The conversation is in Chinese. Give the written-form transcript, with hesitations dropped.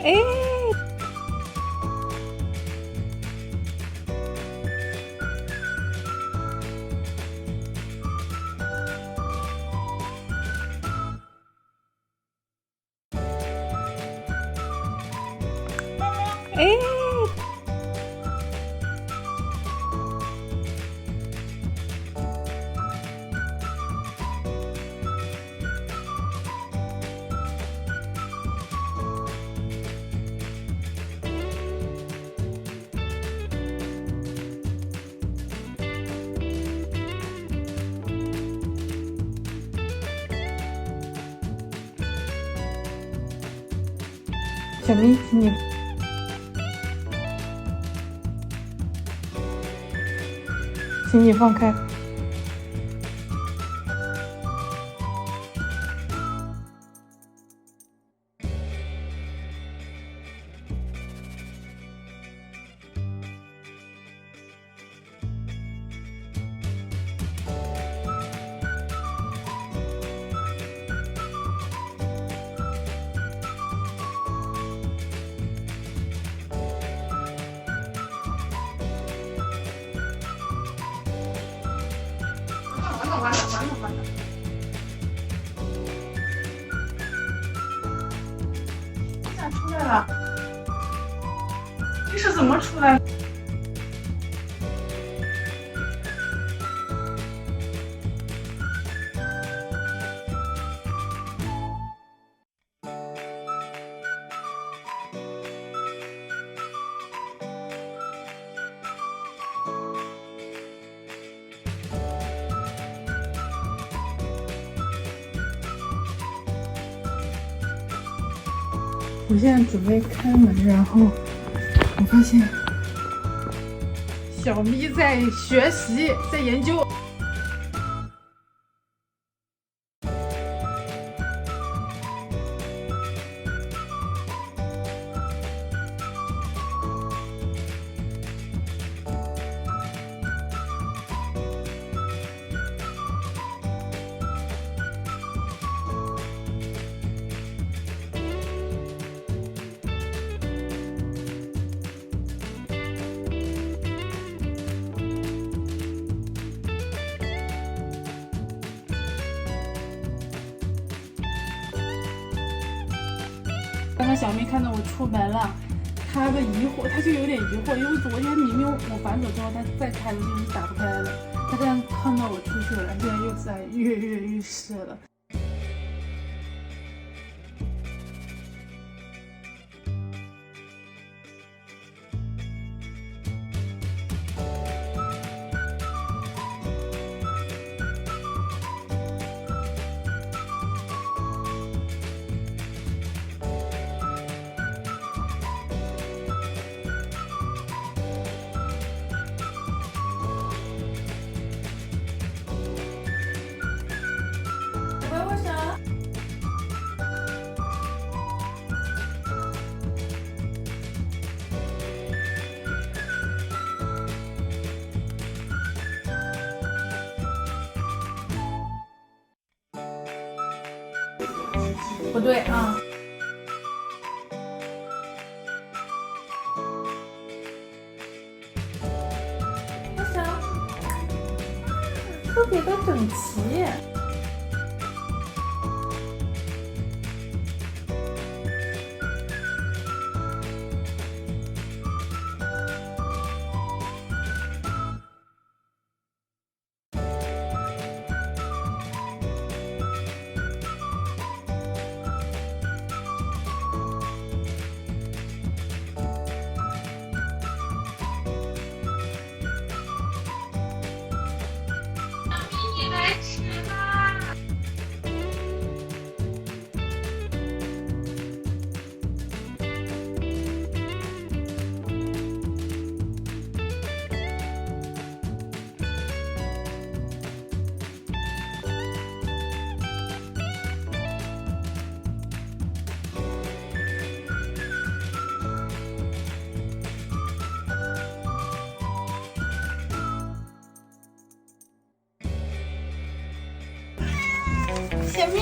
哎，哎，小咪，请你放开。完了！你咋出来了？你是怎么出来的？我现在准备开门，然后我发现小咪在学习，在研究。刚刚小咪看到我出门了，他的疑惑，他就有点疑惑，因为昨天明明我反走之后，他再开的就是打不开了。他这样看到我出去了，现在又在跃跃欲试了。不对啊！为啥？特别的整齐。小咪。